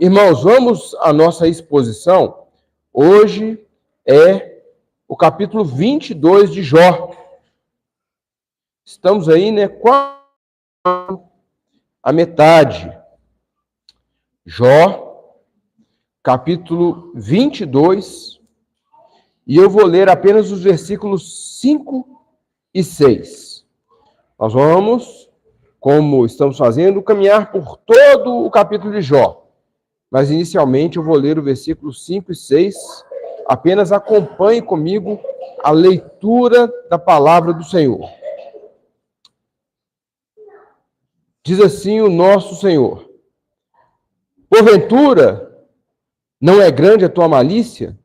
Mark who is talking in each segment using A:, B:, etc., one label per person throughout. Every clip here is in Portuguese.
A: Irmãos, vamos à nossa exposição. Hoje é o capítulo 22 de Jó. Estamos aí, quase a metade. Jó, capítulo 22, e eu vou ler apenas os versículos 5 e 6. Nós vamos, como estamos fazendo, caminhar por todo o capítulo de Jó. Mas, inicialmente, eu vou ler o versículo 5 e 6. Apenas acompanhe comigo a leitura da palavra do Senhor. Diz assim o nosso Senhor: porventura, não é grande a tua malícia,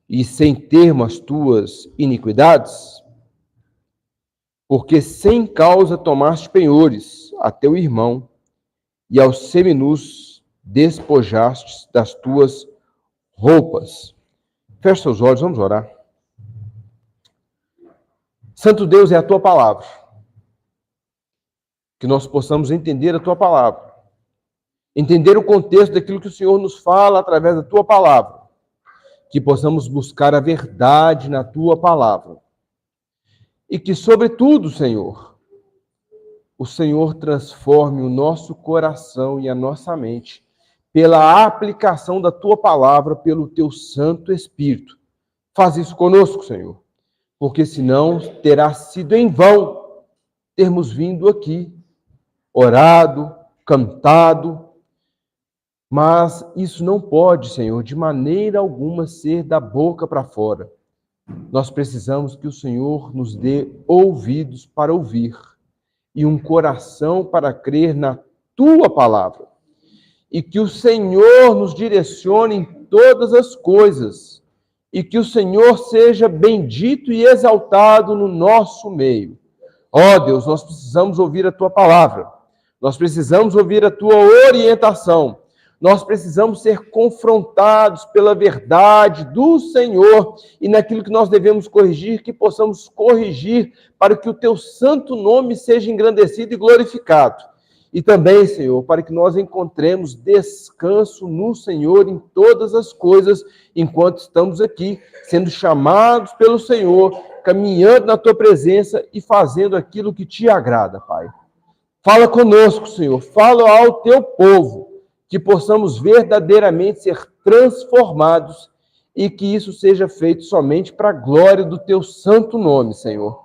A: e sem termo as tuas iniquidades? Porque sem causa tomaste penhores a teu irmão, e aos seminus despojaste das tuas roupas. Feche seus olhos, vamos orar. Santo Deus, é a tua palavra. Que nós possamos entender a tua palavra. Entender o contexto daquilo que o Senhor nos fala através da tua palavra. Que possamos buscar a verdade na tua palavra. E que, sobretudo, Senhor, o Senhor transforme o nosso coração e a nossa mente pela aplicação da tua palavra, pelo teu Santo Espírito. Faz isso conosco, Senhor, porque senão terá sido em vão termos vindo aqui, orado, cantado, mas isso não pode, Senhor, de maneira alguma ser da boca para fora. Nós precisamos que o Senhor nos dê ouvidos para ouvir e um coração para crer na tua palavra. E que o Senhor nos direcione em todas as coisas. E que o Senhor seja bendito e exaltado no nosso meio. Ó Deus, nós precisamos ouvir a tua palavra. Nós precisamos ouvir a tua orientação. Nós precisamos ser confrontados pela verdade do Senhor e naquilo que nós devemos corrigir, que possamos corrigir para que o teu santo nome seja engrandecido e glorificado. E também, Senhor, para que nós encontremos descanso no Senhor em todas as coisas, enquanto estamos aqui, sendo chamados pelo Senhor, caminhando na tua presença e fazendo aquilo que te agrada, Pai. Fala conosco, Senhor, fala ao teu povo, que possamos verdadeiramente ser transformados e que isso seja feito somente para a glória do teu santo nome, Senhor.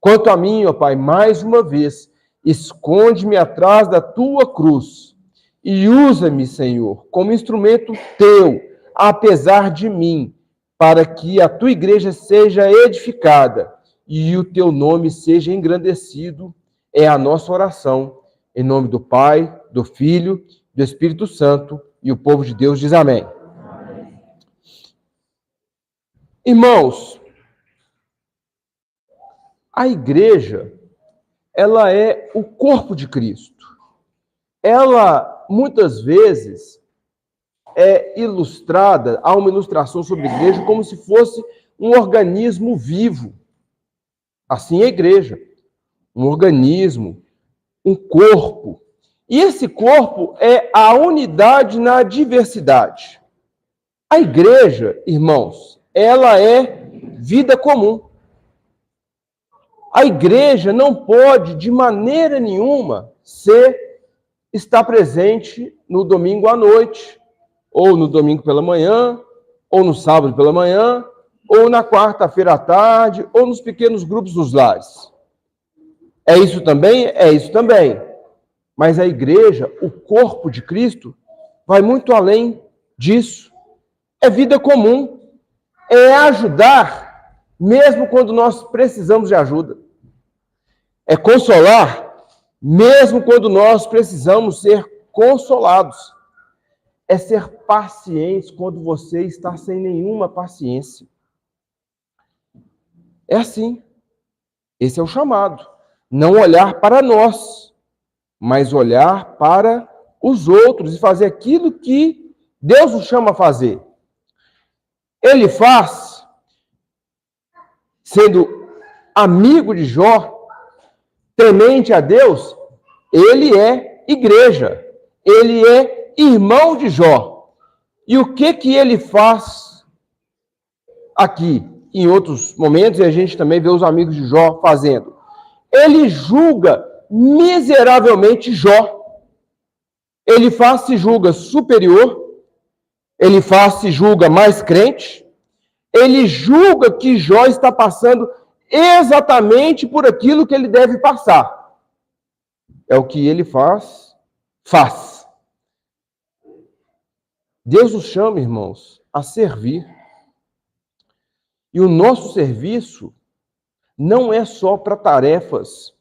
A: Quanto a mim, ó Pai, mais uma vez, esconde-me atrás da tua cruz e usa-me, Senhor, como instrumento teu, apesar de mim, para que a tua igreja seja edificada e o teu nome seja engrandecido. É a nossa oração, em nome do Pai, do Filho, do Espírito Santo, e o povo de Deus diz amém. Amém. Irmãos, a igreja, ela é o corpo de Cristo. Ela, muitas vezes, é ilustrada, há uma ilustração sobre a igreja como se fosse um organismo vivo. Assim é a igreja, um organismo, um corpo. E esse corpo é a unidade na diversidade. A igreja, irmãos, ela é vida comum. A igreja não pode, de maneira nenhuma, estar presente no domingo à noite, ou no domingo pela manhã, ou no sábado pela manhã, ou na quarta-feira à tarde, ou nos pequenos grupos dos lares. É isso também? É isso também. Mas a igreja, o corpo de Cristo, vai muito além disso. É vida comum. É ajudar, mesmo quando nós precisamos de ajuda. É consolar, mesmo quando nós precisamos ser consolados. É ser paciente quando você está sem nenhuma paciência. É assim. Esse é o chamado. Não olhar para nós, mas olhar para os outros e fazer aquilo que Deus nos chama a fazer. Ele faz, sendo amigo de Jó, temente a Deus, ele é igreja, ele é irmão de Jó. E o que ele faz aqui, em outros momentos, e a gente também vê os amigos de Jó fazendo? Ele julga miseravelmente Jó. Ele se julga superior, ele se julga mais crente, ele julga que Jó está passando exatamente por aquilo que ele deve passar. É o que ele faz. Deus nos chama, irmãos, a servir. E o nosso serviço não é só para tarefas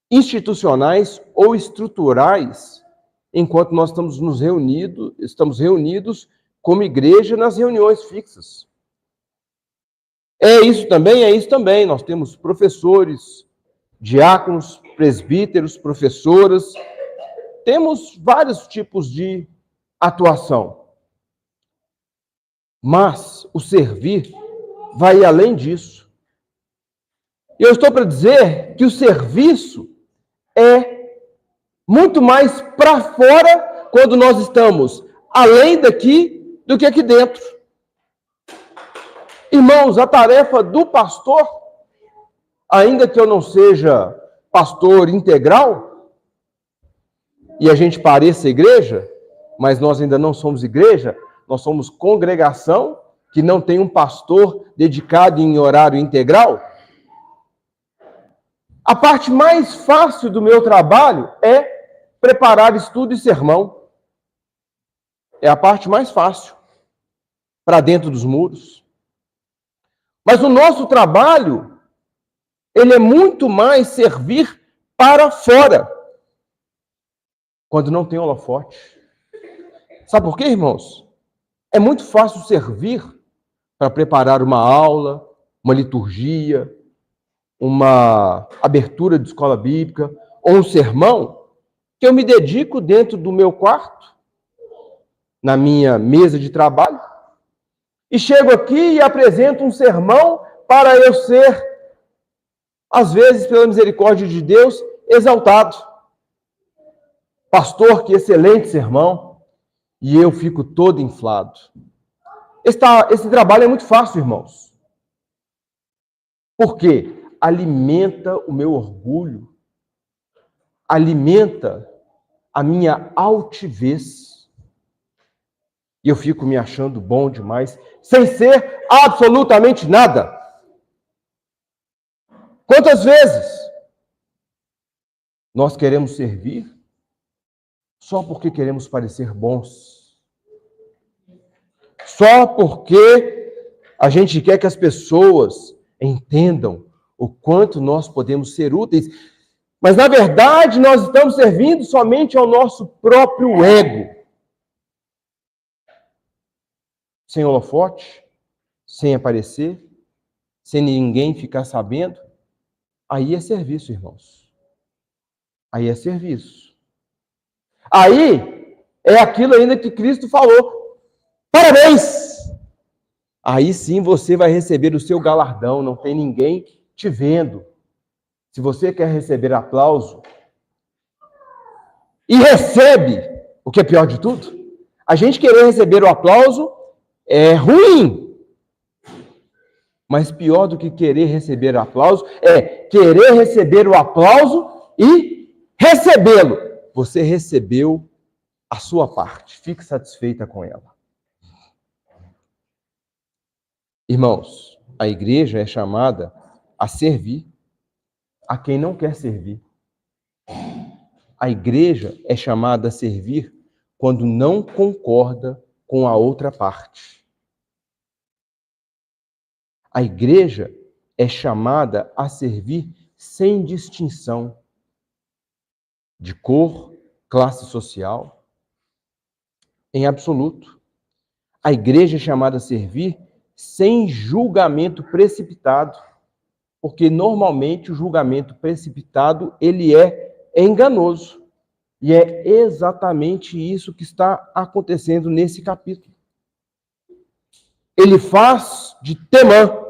A: institucionais ou estruturais, enquanto nós estamos reunidos como igreja nas reuniões fixas. É isso também. Nós temos professores, diáconos, presbíteros, professoras. Temos vários tipos de atuação. Mas o servir vai além disso. E eu estou para dizer que o serviço é muito mais para fora quando nós estamos além daqui do que aqui dentro. Irmãos, a tarefa do pastor, ainda que eu não seja pastor integral, e a gente pareça igreja, mas nós ainda não somos igreja, nós somos congregação, que não tem um pastor dedicado em horário integral. A parte mais fácil do meu trabalho é preparar estudo e sermão. É a parte mais fácil, para dentro dos muros. Mas o nosso trabalho, ele é muito mais servir para fora, quando não tem holofote. Sabe por quê, irmãos? É muito fácil servir para preparar uma aula, uma liturgia, uma abertura de escola bíblica, ou um sermão, que eu me dedico dentro do meu quarto, na minha mesa de trabalho, e chego aqui e apresento um sermão para eu ser, às vezes, pela misericórdia de Deus, exaltado. Pastor, que excelente sermão. E eu fico todo inflado. Esse trabalho é muito fácil, irmãos. Por quê? Alimenta o meu orgulho. Alimenta a minha altivez. E eu fico me achando bom demais, sem ser absolutamente nada. Quantas vezes nós queremos servir só porque queremos parecer bons? Só porque a gente quer que as pessoas entendam o quanto nós podemos ser úteis, mas na verdade nós estamos servindo somente ao nosso próprio ego. Sem holofote, sem aparecer, sem ninguém ficar sabendo. Aí é serviço, irmãos. Aí é serviço. Aí é aquilo ainda que Cristo falou. Parabéns! Aí sim você vai receber o seu galardão, não tem ninguém te vendo. Se você quer receber aplauso, e recebe, o que é pior de tudo, a gente querer receber o aplauso é ruim. Mas pior do que querer receber o aplauso é querer receber o aplauso e recebê-lo. Você recebeu a sua parte. Fique satisfeita com ela. Irmãos, a igreja é chamada a servir a quem não quer servir. A igreja é chamada a servir quando não concorda com a outra parte. A igreja é chamada a servir sem distinção de cor, classe social, em absoluto. A igreja é chamada a servir sem julgamento precipitado, porque normalmente o julgamento precipitado ele é enganoso. E é exatamente isso que está acontecendo nesse capítulo. Ele faz de Temã.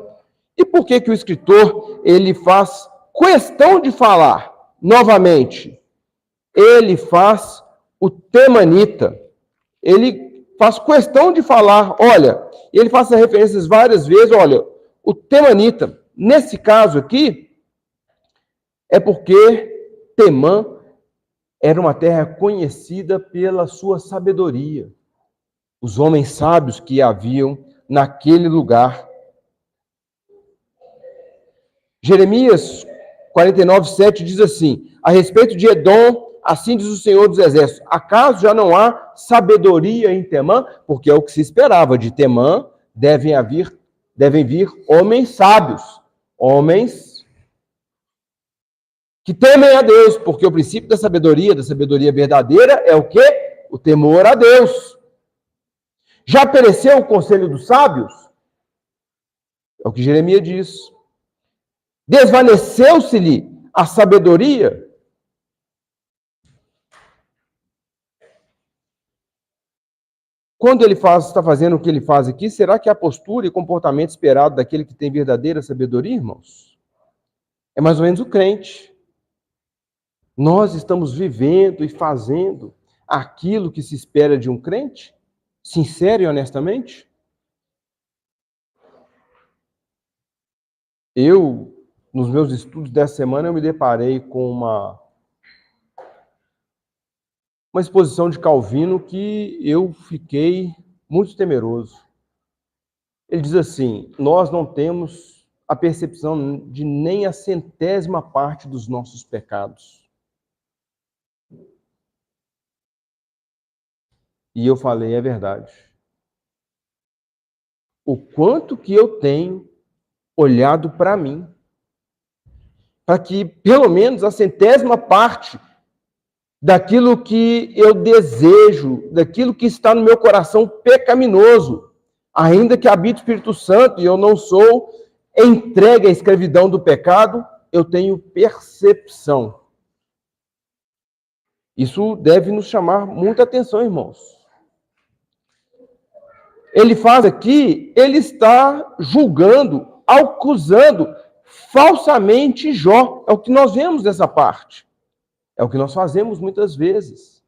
A: E por que o escritor ele faz questão de falar novamente? Ele faz o temanita. ele faz questão de falar, olha, ele faz essas referências várias vezes, olha, o temanita, nesse caso aqui, é porque Temã era uma terra conhecida pela sua sabedoria. Os homens sábios que haviam naquele lugar. Jeremias 49:7 diz assim, a respeito de Edom, assim diz o Senhor dos Exércitos, acaso já não há sabedoria em Temã? Porque é o que se esperava, de Temã devem vir homens sábios, homens que temem a Deus, porque o princípio da sabedoria verdadeira é o quê? O temor a Deus. Já pereceu o conselho dos sábios? É o que Jeremias diz. Desvaneceu-se-lhe a sabedoria? Quando ele está fazendo o que ele faz aqui, será que é a postura e comportamento esperado daquele que tem verdadeira sabedoria, irmãos? É mais ou menos o crente. Nós estamos vivendo e fazendo aquilo que se espera de um crente? Sincero e honestamente? Nos meus estudos dessa semana, eu me deparei com uma exposição de Calvino que eu fiquei muito temeroso. Ele diz assim, nós não temos a percepção de nem a 100ª parte dos nossos pecados. E eu falei, é verdade. O quanto que eu tenho olhado para mim, para que pelo menos a 100ª parte daquilo que eu desejo, daquilo que está no meu coração pecaminoso, ainda que habite o Espírito Santo e eu não sou entregue à escravidão do pecado, eu tenho percepção. Isso deve nos chamar muita atenção, irmãos. Ele faz aqui, ele está julgando, acusando falsamente Jó. É o que nós vemos nessa parte. É o que nós fazemos muitas vezes.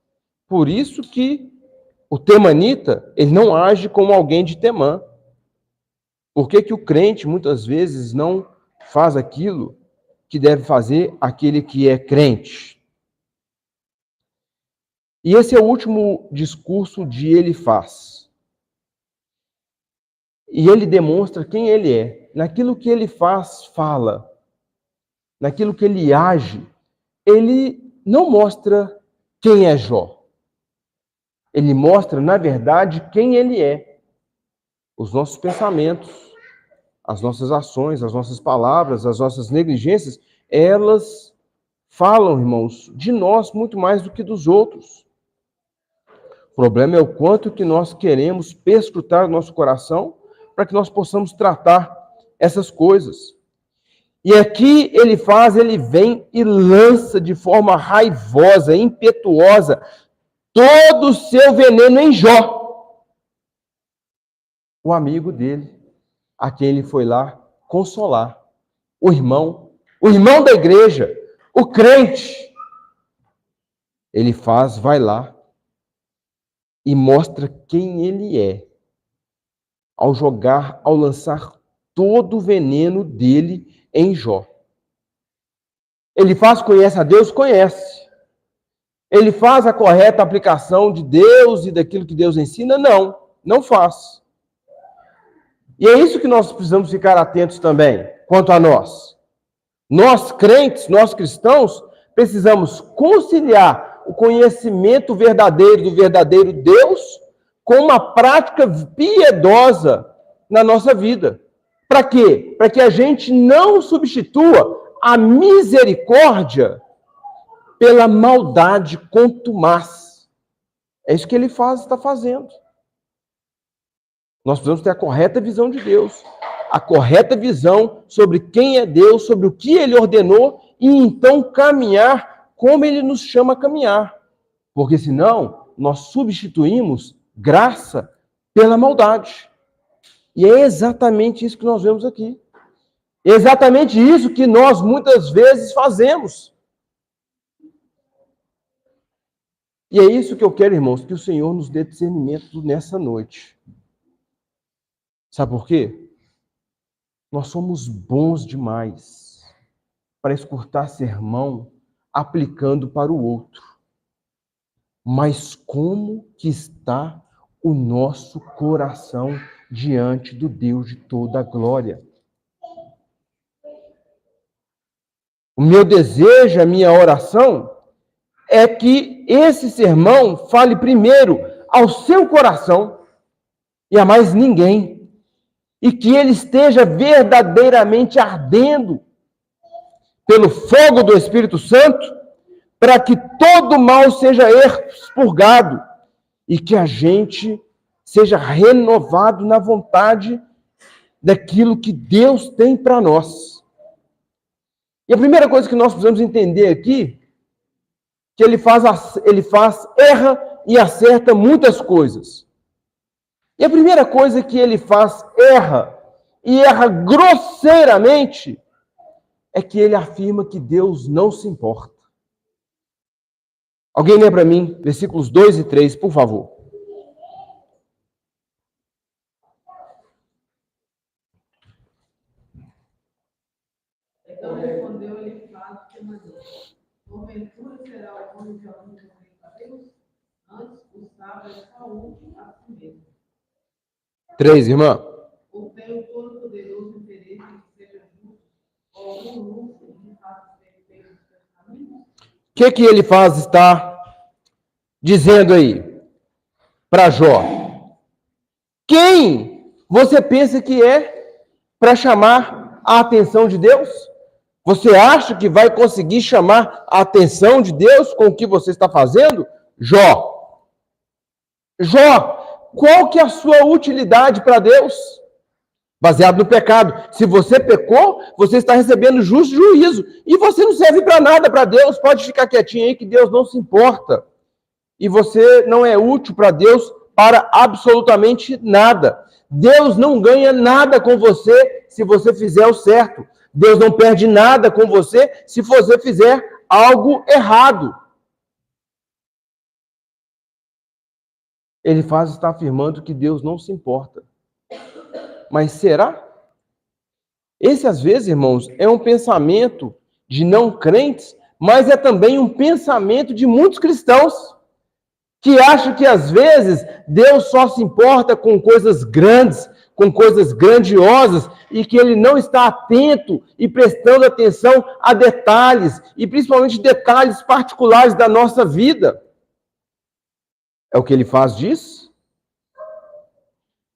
A: Por isso que o temanita, ele não age como alguém de Temã. Por que o crente, muitas vezes, não faz aquilo que deve fazer aquele que é crente? E esse é o último discurso de Elifaz. E ele demonstra quem ele é. Naquilo que ele faz, fala. Naquilo que ele age, ele não mostra quem é Jó. Ele mostra, na verdade, quem ele é. Os nossos pensamentos, as nossas ações, as nossas palavras, as nossas negligências, elas falam, irmãos, de nós muito mais do que dos outros. O problema é o quanto que nós queremos perscrutar o nosso coração para que nós possamos tratar essas coisas. E aqui ele vem e lança de forma raivosa, impetuosa, todo o seu veneno em Jó. O amigo dele, a quem ele foi lá consolar. O irmão da igreja, o crente. Ele vai lá e mostra quem ele é. Ao lançar todo o veneno dele em Jó. Ele conhece a Deus? Conhece. Ele faz a correta aplicação de Deus e daquilo que Deus ensina? Não faz. E é isso que nós precisamos ficar atentos também, quanto a nós. Nós crentes, nós cristãos, precisamos conciliar o conhecimento verdadeiro do verdadeiro Deus com uma prática piedosa na nossa vida. Para quê? Para que a gente não substitua a misericórdia pela maldade contumaz. É isso que ele está fazendo. Nós precisamos ter a correta visão de Deus, a correta visão sobre quem é Deus, sobre o que ele ordenou, e então caminhar como ele nos chama a caminhar. Porque senão, nós substituímos graça pela maldade. E é exatamente isso que nós vemos aqui. É exatamente isso que nós muitas vezes fazemos. E é isso que eu quero, irmãos, que o Senhor nos dê discernimento nessa noite. Sabe por quê? Nós somos bons demais para escutar sermão aplicando para o outro. Mas como que está o nosso coração diante do Deus de toda a glória? O meu desejo, a minha oração, é que esse sermão fale primeiro ao seu coração e a mais ninguém. E que ele esteja verdadeiramente ardendo pelo fogo do Espírito Santo, para que todo mal seja expurgado e que a gente seja renovado na vontade daquilo que Deus tem para nós. E a primeira coisa que nós precisamos entender aqui, que ele erra e acerta muitas coisas. E a primeira coisa que ele faz, erra grosseiramente, é que ele afirma que Deus não se importa. Alguém lê para mim, versículos 2 e 3, por favor.
B: Então respondeu Elifaz de maneira: porventura será o homem de algum momento a Deus? Antes o sábio é Saúl a si mesmo.
A: 3, irmã.
B: Ou tem o Todo-Poderoso interesse em que seja justo, ou algum luxo de satisfeito pelos seus caminhos?
A: O que Elifaz está dizendo aí para Jó? Quem você pensa que é para chamar a atenção de Deus? Você acha que vai conseguir chamar a atenção de Deus com o que você está fazendo? Jó, qual que é a sua utilidade para Deus? Baseado no pecado. Se você pecou, você está recebendo justo juízo. E você não serve para nada para Deus. Pode ficar quietinho aí que Deus não se importa. E você não é útil para Deus para absolutamente nada. Deus não ganha nada com você se você fizer o certo. Deus não perde nada com você se você fizer algo errado. Elifaz está afirmando que Deus não se importa. Mas será? Esse, às vezes, irmãos, é um pensamento de não crentes, mas é também um pensamento de muitos cristãos que acham que, às vezes, Deus só se importa com coisas grandes, com coisas grandiosas, e que ele não está atento e prestando atenção a detalhes, e principalmente detalhes particulares da nossa vida. É o que Elifaz diz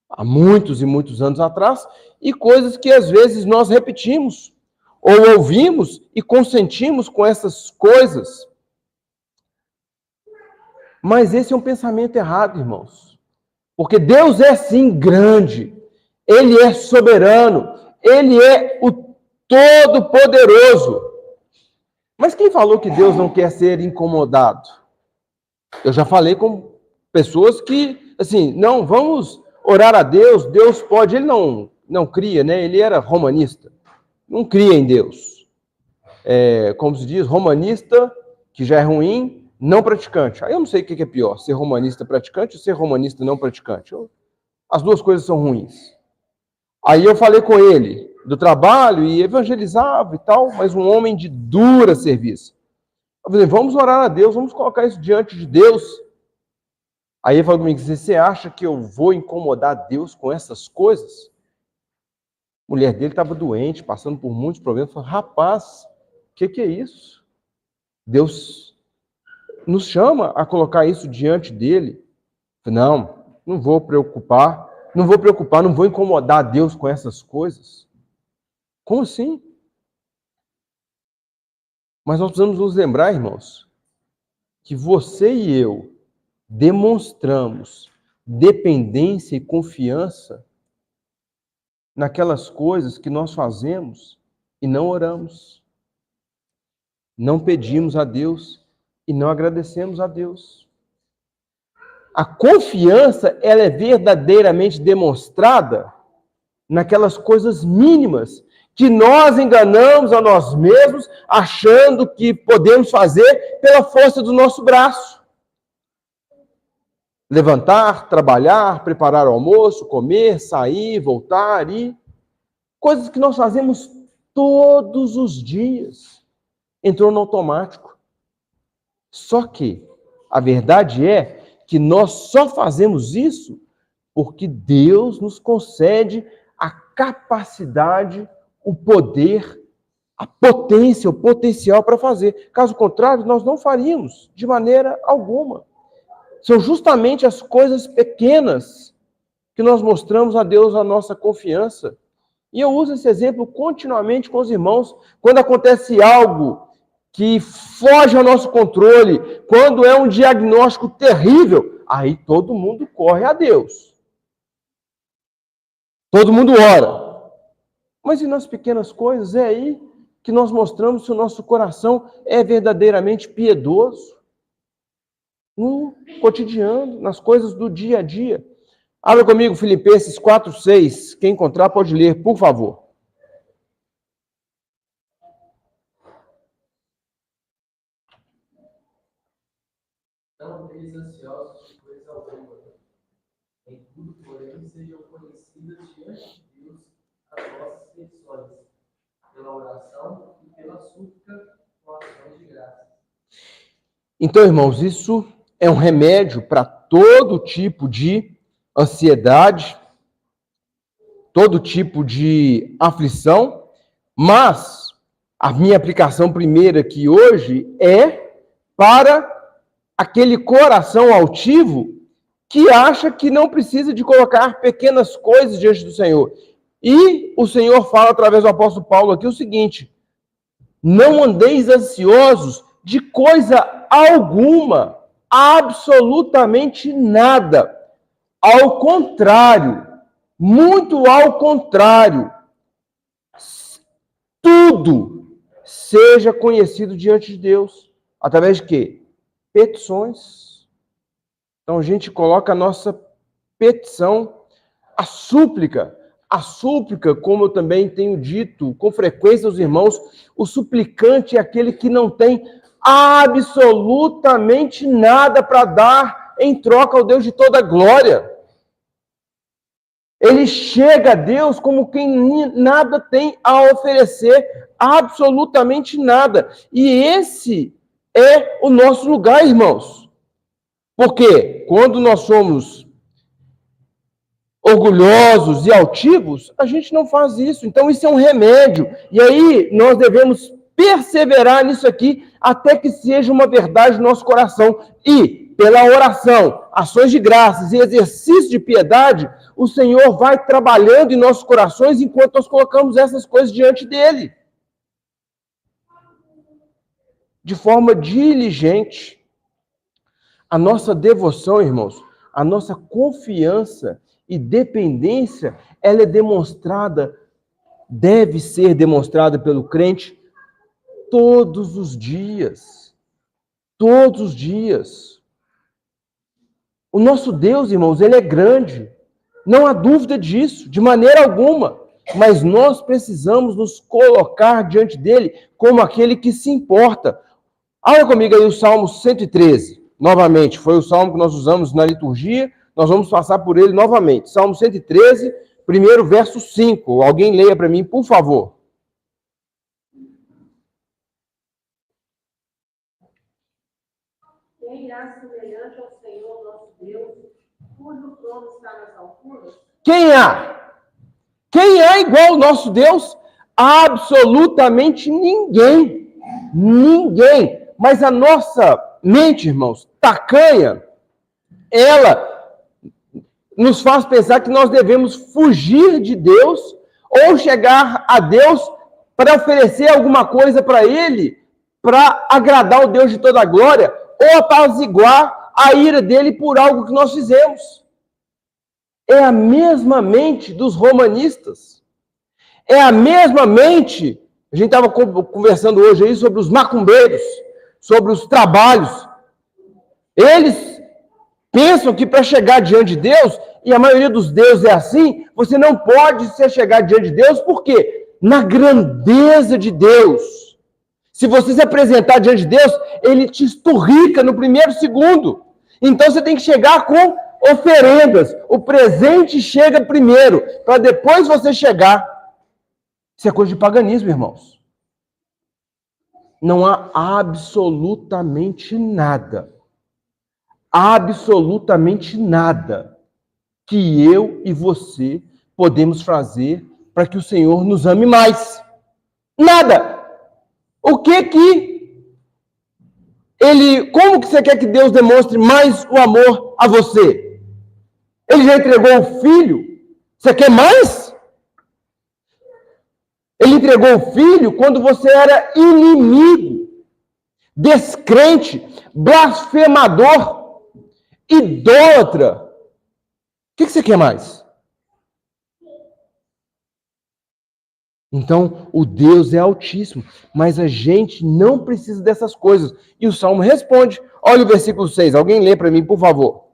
A: há muitos e muitos anos atrás, e coisas que às vezes nós repetimos, ou ouvimos e consentimos com essas coisas. Mas esse é um pensamento errado, irmãos. Porque Deus é sim grande, Ele é soberano, Ele é o Todo-Poderoso. Mas quem falou que Deus não quer ser incomodado? Eu já falei com pessoas que, assim, não, vamos orar a Deus, Deus pode, ele não cria, né? Ele era romanista, não cria em Deus. Como se diz, romanista, que já é ruim, não praticante. Aí eu não sei o que é pior, ser romanista praticante ou ser romanista não praticante. As duas coisas são ruins. Aí eu falei com ele do trabalho e evangelizava e tal, mas um homem de dura serviço. Eu falei, vamos orar a Deus, vamos colocar isso diante de Deus. Aí ele falou comigo, você acha que eu vou incomodar Deus com essas coisas? A mulher dele estava doente, passando por muitos problemas. Eu falei, rapaz, o que é isso? Deus nos chama a colocar isso diante dele. Eu falei, não vou preocupar, não vou incomodar Deus com essas coisas. Como assim? Mas nós precisamos nos lembrar, irmãos, que você e eu demonstramos dependência e confiança naquelas coisas que nós fazemos e não oramos. Não pedimos a Deus e não agradecemos a Deus. A confiança, ela é verdadeiramente demonstrada naquelas coisas mínimas que nós enganamos a nós mesmos, achando que podemos fazer pela força do nosso braço. Levantar, trabalhar, preparar o almoço, comer, sair, voltar, ir. Coisas que nós fazemos todos os dias. Entrou no automático. Só que a verdade é que nós só fazemos isso porque Deus nos concede a capacidade, o poder, a potência, o potencial para fazer. Caso contrário, nós não faríamos de maneira alguma. São justamente as coisas pequenas que nós mostramos a Deus a nossa confiança. E eu uso esse exemplo continuamente com os irmãos. Quando acontece algo que foge ao nosso controle, quando é um diagnóstico terrível, aí todo mundo corre a Deus. Todo mundo ora. Mas e nas pequenas coisas? É aí que nós mostramos se o nosso coração é verdadeiramente piedoso. No cotidiano, nas coisas do dia a dia. Abra comigo Filipenses 4:6. Quem encontrar pode ler, por favor.
C: Não andeis ansiosos de coisa alguma. Em tudo, porém, sejam conhecidas diante de Deus as vossas petições, pela oração e pela súplica com ações de graça.
A: Então, irmãos, isso é um remédio para todo tipo de ansiedade, todo tipo de aflição, mas a minha aplicação primeira aqui hoje é para aquele coração altivo que acha que não precisa de colocar pequenas coisas diante do Senhor. E o Senhor fala através do apóstolo Paulo aqui o seguinte: não andeis ansiosos de coisa alguma, absolutamente nada. Ao contrário, muito ao contrário, tudo seja conhecido diante de Deus. Através de quê? Petições. Então a gente coloca a nossa petição, a súplica, como eu também tenho dito com frequência aos irmãos, o suplicante é aquele que não tem absolutamente nada para dar em troca ao Deus de toda glória. Ele chega a Deus como quem nada tem a oferecer, absolutamente nada. E esse é o nosso lugar, irmãos. Porque quando nós somos orgulhosos e altivos, a gente não faz isso. Então isso é um remédio. E aí nós devemos perseverar nisso aqui até que seja uma verdade no nosso coração. E pela oração, ações de graças e exercício de piedade, o Senhor vai trabalhando em nossos corações enquanto nós colocamos essas coisas diante dele. De forma diligente. A nossa devoção, irmãos, a nossa confiança e dependência, ela é demonstrada, deve ser demonstrada pelo crente todos os dias. Todos os dias. O nosso Deus, irmãos, ele é grande. Não há dúvida disso, de maneira alguma. Mas nós precisamos nos colocar diante dele como aquele que se importa. Olha comigo aí o Salmo 113. Novamente, foi o salmo que nós usamos na liturgia. Nós vamos passar por ele novamente. Salmo 113, primeiro verso 5. Alguém leia para mim, por favor.
B: Quem há semelhante ao Senhor nosso Deus, cujo trono está nas alturas?
A: Quem há? Quem é igual ao nosso Deus? Absolutamente ninguém. Ninguém. Mas a nossa mente, irmãos, tacanha, ela nos faz pensar que nós devemos fugir de Deus ou chegar a Deus para oferecer alguma coisa para Ele, para agradar o Deus de toda a glória, ou apaziguar a ira dele por algo que nós fizemos. É a mesma mente dos romanistas. É a mesma mente, a gente estava conversando hoje aí sobre os macumbeiros, sobre os trabalhos. Eles pensam que para chegar diante de Deus, e a maioria dos deuses é assim, você não pode se chegar diante de Deus, por quê? Na grandeza de Deus. Se você se apresentar diante de Deus, ele te esturrica no primeiro segundo. Então você tem que chegar com oferendas. O presente chega primeiro, para depois você chegar. Isso é coisa de paganismo, irmãos. Não há absolutamente nada que eu e você podemos fazer para que o Senhor nos ame mais. Nada! Como que você quer que Deus demonstre mais o amor a você? Ele já entregou o Filho? Você quer mais? Ele entregou o Filho quando você era inimigo, descrente, blasfemador, idólatra. O que você quer mais? Então, o Deus é altíssimo, mas a gente não precisa dessas coisas. E o Salmo responde. Olha o versículo 6. Alguém lê para mim, por favor.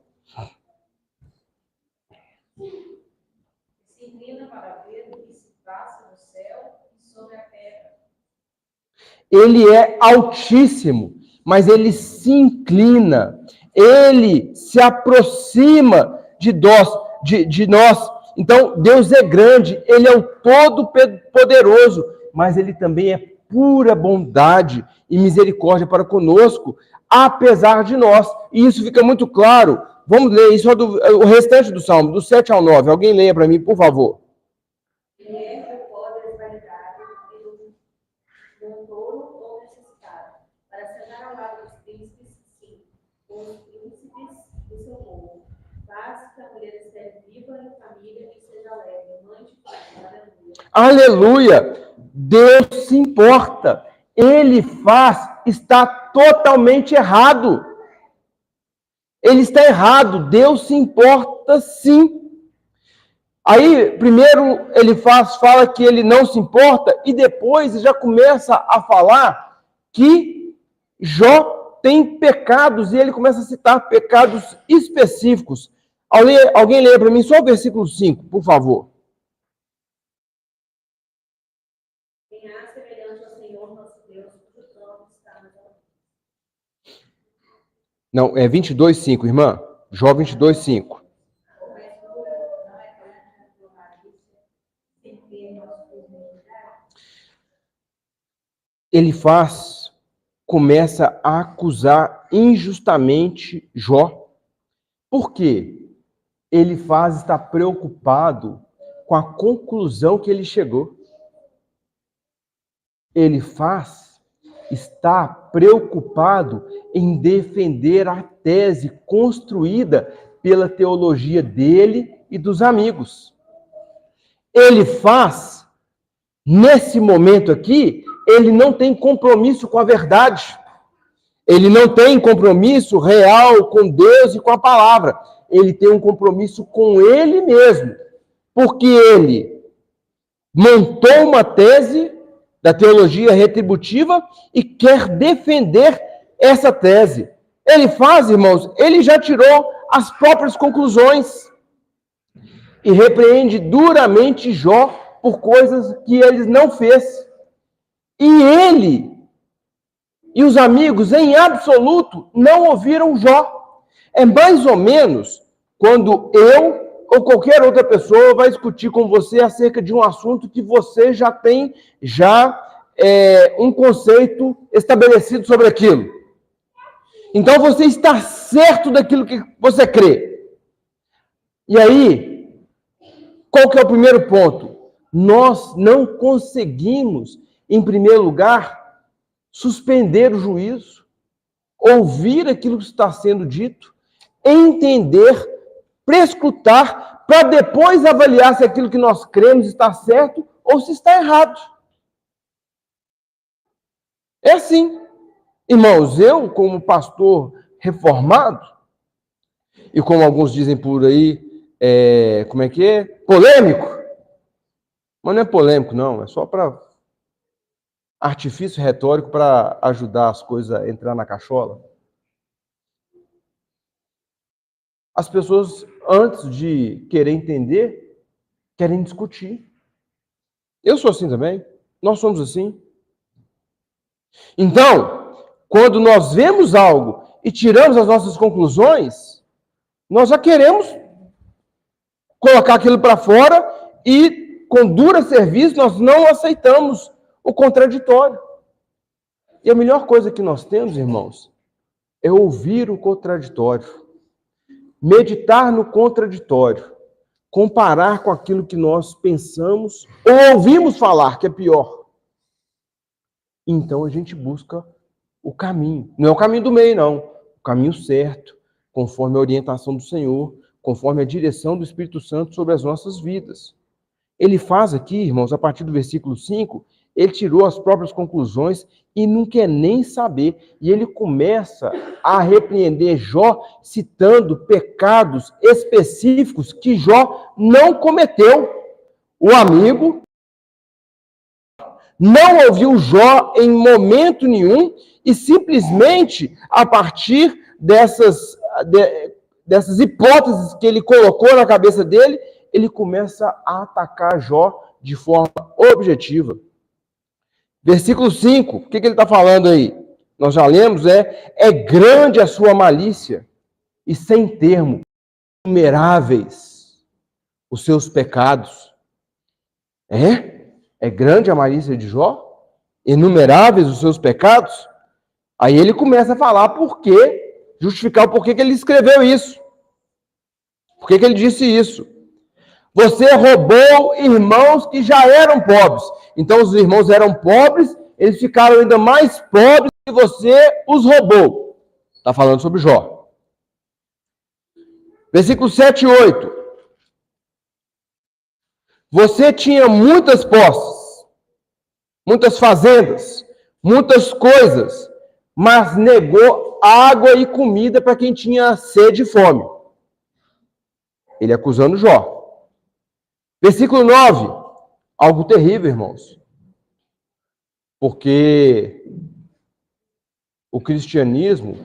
B: Se inclina para ver o que se passa no céu e sobre a terra.
A: Ele é altíssimo, mas ele se inclina. Ele se aproxima de nós. Então, Deus é grande, Ele é o Todo-Poderoso, mas Ele também é pura bondade e misericórdia para conosco, apesar de nós. E isso fica muito claro. Vamos ler isso, o restante do Salmo, do 7 ao 9. Alguém leia para mim, por favor.
B: Ele é o pó desvalidado e não touro ou necessitado, para sentar ao lado dos príncipes, sim, com os príncipes do seu povo. Faz que a mulher esteja viva em família e seja alegre, mãe de filhos. Aleluia.
A: Aleluia! Deus se importa. Ele está totalmente errado. Ele está errado. Deus se importa, sim. Aí, primeiro ele fala que ele não se importa e depois já começa a falar que Jó tem pecados e ele começa a citar pecados específicos. Alguém leia para mim só o versículo 5, por favor.
B: Quem há semelhante ao Senhor nosso Deus, cujo trono está nas alturas.
A: Não, é 22:5, irmã. Jó 22:5. Ele começa a acusar injustamente Jó. Por quê? Ele está preocupado com a conclusão que ele chegou. Ele está preocupado em defender a tese construída pela teologia dele e dos amigos. Ele nesse momento aqui, ele não tem compromisso com a verdade. Ele não tem compromisso real com Deus e com a palavra. Ele tem um compromisso com ele mesmo, porque ele montou uma tese da teologia retributiva e quer defender essa tese. Irmãos, ele já tirou as próprias conclusões e repreende duramente Jó por coisas que ele não fez. E ele e os amigos, em absoluto, não ouviram Jó. É mais ou menos quando eu ou qualquer outra pessoa vai discutir com você acerca de um assunto que você já tem um conceito estabelecido sobre aquilo. Então você está certo daquilo que você crê. E aí, qual que é o primeiro ponto? Nós não conseguimos, em primeiro lugar, suspender o juízo, ouvir aquilo que está sendo dito, entender, prescrutar, para depois avaliar se aquilo que nós cremos está certo ou se está errado. É assim. Irmãos, eu, como pastor reformado, e como alguns dizem por aí, como é que é? Polêmico. Mas não é polêmico, não. É só para artifício retórico para ajudar as coisas a entrar na cachola. As pessoas, antes de querer entender, querem discutir. Eu sou assim também. Nós somos assim. Então, quando nós vemos algo e tiramos as nossas conclusões, Nós já queremos colocar aquilo para fora e, com dura serviço, nós não aceitamos o contraditório. E a melhor coisa que nós temos, irmãos, é ouvir o contraditório, meditar no contraditório, comparar com aquilo que nós pensamos ou ouvimos falar, que é pior. Então a gente busca o caminho. Não é o caminho do meio, não. O caminho certo, conforme a orientação do Senhor, conforme a direção do Espírito Santo sobre as nossas vidas. Ele faz aqui, irmãos, a partir do versículo 5, ele tirou as próprias conclusões e não quer nem saber. E ele começa a repreender Jó, citando pecados específicos que Jó não cometeu. O amigo não ouviu Jó em momento nenhum e simplesmente, a partir dessas hipóteses que ele colocou na cabeça dele, ele começa a atacar Jó de forma objetiva. Versículo 5, o que ele está falando aí? Nós já lemos, é grande a sua malícia e sem termo, inumeráveis os seus pecados. É grande a malícia de Jó? Inumeráveis os seus pecados? Aí ele começa a falar justificar o porquê que ele escreveu isso. Por que ele disse isso? Você roubou irmãos que já eram pobres. Então os irmãos eram pobres, eles ficaram ainda mais pobres e você os roubou. Está falando sobre Jó. Versículo 7 e 8. Você tinha muitas posses, muitas fazendas, muitas coisas, mas negou água e comida para quem tinha sede e fome. Ele acusando Jó. Versículo 9, algo terrível, irmãos. Porque o cristianismo,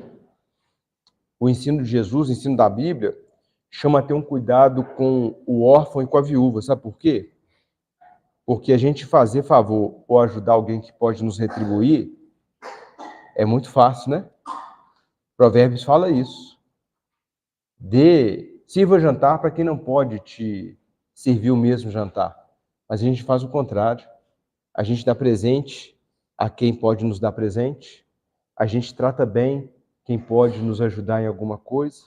A: o ensino de Jesus, o ensino da Bíblia, chama a ter um cuidado com o órfão e com a viúva. Sabe por quê? Porque a gente fazer favor ou ajudar alguém que pode nos retribuir é muito fácil, né? Provérbios fala isso. Sirva jantar para quem não pode te servir o mesmo jantar. Mas a gente faz o contrário. A gente dá presente a quem pode nos dar presente. A gente trata bem quem pode nos ajudar em alguma coisa.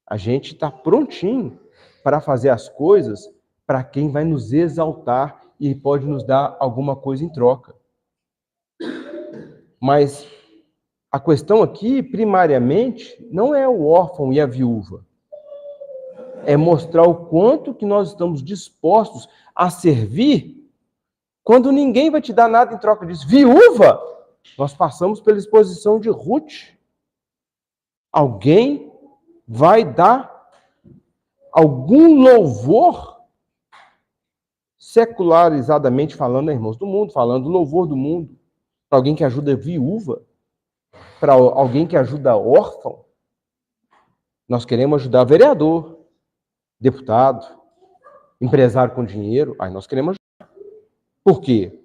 A: A gente está prontinho para fazer as coisas para quem vai nos exaltar e pode nos dar alguma coisa em troca. Mas a questão aqui, primariamente, não é o órfão e a viúva. É mostrar o quanto que nós estamos dispostos a servir quando ninguém vai te dar nada em troca disso. Viúva, nós passamos pela exposição de Ruth. Alguém vai dar algum louvor, secularizadamente falando, irmãos do mundo, falando louvor do mundo, para alguém que ajuda viúva, para alguém que ajuda órfão. Nós queremos ajudar vereador, deputado, empresário com dinheiro, aí nós queremos ajudar. Por quê?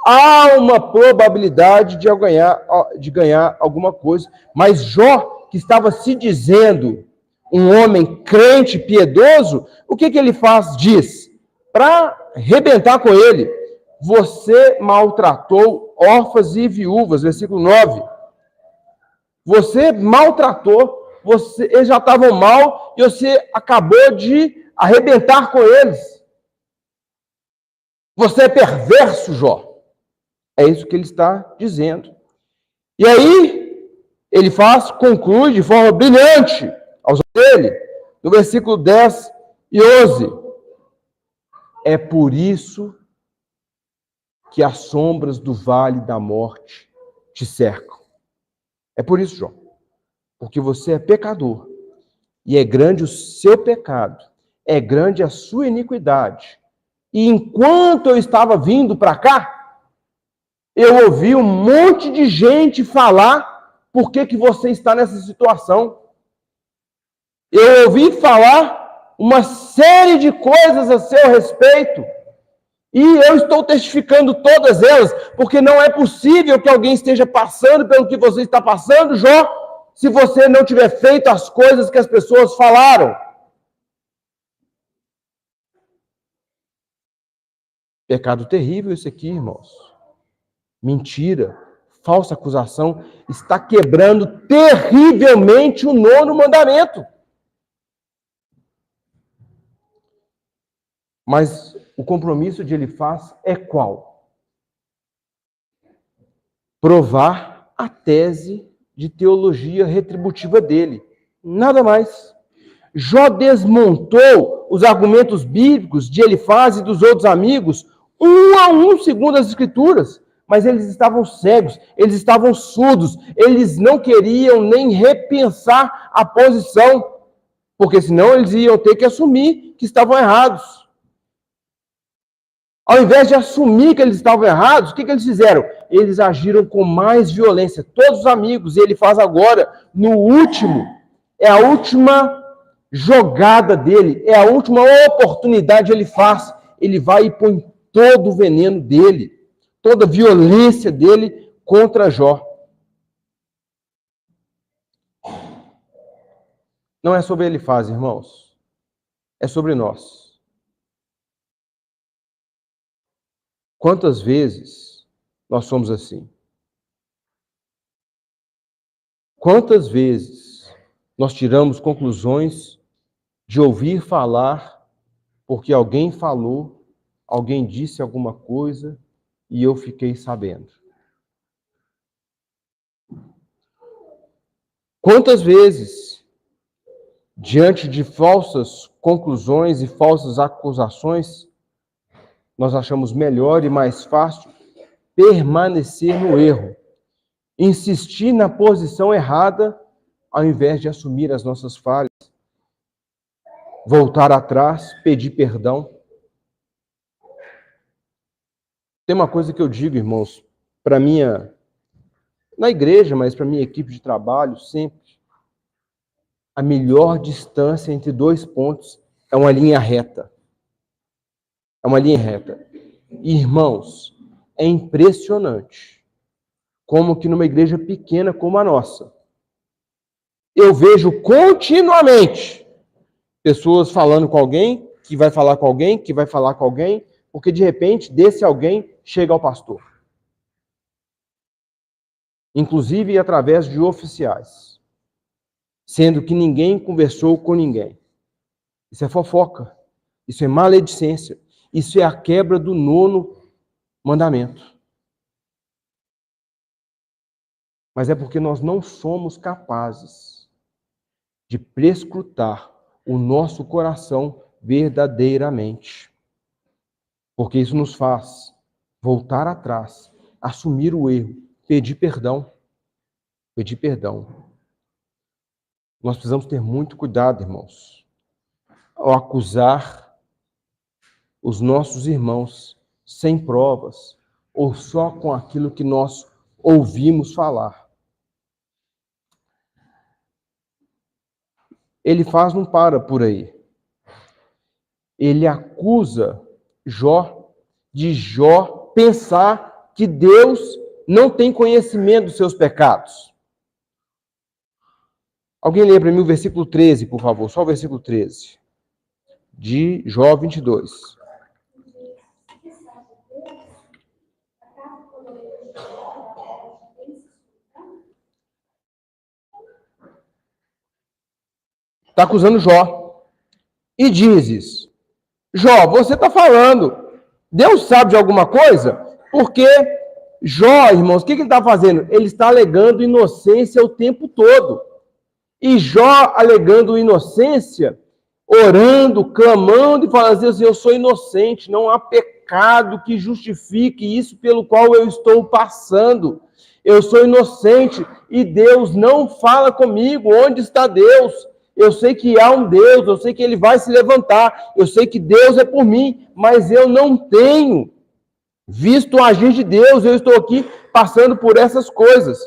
A: Há uma probabilidade de ganhar alguma coisa, mas Jó, que estava se dizendo um homem crente, piedoso, o que ele faz? Diz, para arrebentar com ele, você maltratou órfãs e viúvas, versículo 9. Você maltratou, eles já estavam mal e você acabou de arrebentar com eles. Você é perverso, Jó. É isso que ele está dizendo. E aí, ele conclui de forma brilhante aos olhos dele, no versículo 10 e 11. É por isso que as sombras do vale da morte te cercam. É por isso, Jó. Porque você é pecador. E é grande o seu pecado. É grande a sua iniquidade. E enquanto eu estava vindo para cá, eu ouvi um monte de gente falar por que você está nessa situação. Eu ouvi falar uma série de coisas a seu respeito. E eu estou testificando todas elas, porque não é possível que alguém esteja passando pelo que você está passando, Jó, se você não tiver feito as coisas que as pessoas falaram. Pecado terrível esse aqui, irmãos. Mentira, falsa acusação, está quebrando terrivelmente o 9º mandamento. Mas o compromisso de Elifaz é qual? Provar a tese de teologia retributiva dele. Nada mais. Jó desmontou os argumentos bíblicos de Elifaz e dos outros amigos, um a um, segundo as Escrituras. Mas eles estavam cegos, eles estavam surdos, eles não queriam nem repensar a posição, porque senão eles iam ter que assumir que estavam errados. Ao invés de assumir que eles estavam errados, o que eles fizeram? Eles agiram com mais violência. Todos os amigos, e ele faz agora, no último, é a última jogada dele, é a última oportunidade ele faz. Ele vai e põe todo o veneno dele, toda a violência dele contra Jó. Não é sobre Elifaz, irmãos. É sobre nós. Quantas vezes nós somos assim? Quantas vezes nós tiramos conclusões de ouvir falar porque alguém falou, alguém disse alguma coisa e eu fiquei sabendo? Quantas vezes, diante de falsas conclusões e falsas acusações, nós achamos melhor e mais fácil permanecer no erro, insistir na posição errada, ao invés de assumir as nossas falhas, voltar atrás, pedir perdão. Tem uma coisa que eu digo, irmãos, para minha, na igreja, mas para minha equipe de trabalho, sempre, a melhor distância entre 2 pontos é uma linha reta. É uma linha reta. Irmãos, é impressionante como que numa igreja pequena como a nossa, eu vejo continuamente pessoas falando com alguém, que vai falar com alguém, que vai falar com alguém, porque de repente desse alguém chega ao pastor. Inclusive através de oficiais, sendo que ninguém conversou com ninguém. Isso é fofoca, isso é maledicência. Isso é a quebra do 9º mandamento. Mas é porque nós não somos capazes de prescrutar o nosso coração verdadeiramente. Porque isso nos faz voltar atrás, assumir o erro, pedir perdão. Pedir perdão. Nós precisamos ter muito cuidado, irmãos, ao acusar os nossos irmãos sem provas ou só com aquilo que nós ouvimos falar. Elifaz não para por aí. Ele acusa Jó de Jó pensar que Deus não tem conhecimento dos seus pecados. Alguém lê para mim o versículo 13, por favor, só o versículo 13, de Jó 22. Está acusando Jó. E dizes, Jó, você está falando, Deus sabe de alguma coisa? Porque Jó, irmãos, o que ele está fazendo? Ele está alegando inocência o tempo todo. E Jó alegando inocência, orando, clamando e falando assim, eu sou inocente, não há pecado que justifique isso pelo qual eu estou passando. Eu sou inocente e Deus não fala comigo. Onde está Deus? Eu sei que há um Deus, eu sei que ele vai se levantar, eu sei que Deus é por mim, mas eu não tenho visto o agir de Deus, eu estou aqui passando por essas coisas.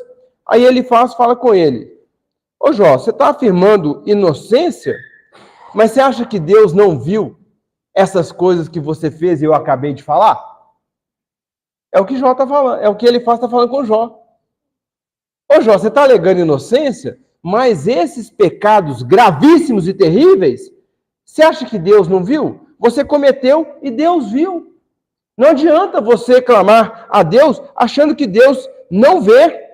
A: Aí Elifaz fala com ele, ô Jó, você está afirmando inocência, mas você acha que Deus não viu essas coisas que você fez e eu acabei de falar? É o que Jó está falando, é o que Elifaz está falando com Jó. Ô Jó, você está alegando inocência? Mas esses pecados gravíssimos e terríveis, você acha que Deus não viu? Você cometeu e Deus viu. Não adianta você clamar a Deus achando que Deus não vê,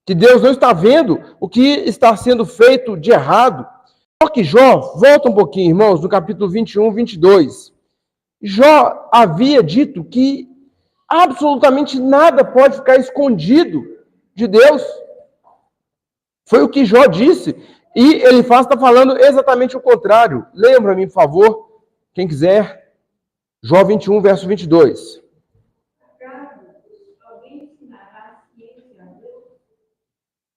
A: que Deus não está vendo o que está sendo feito de errado. Só que Jó, volta um pouquinho, irmãos, no capítulo 21, 22. Jó havia dito que absolutamente nada pode ficar escondido de Deus. Foi o que Jó disse. E ele está falando exatamente o contrário. Leiam para mim, por favor, quem quiser. Jó 21, verso 22.
B: Alguém ensinará a ciência a Deus?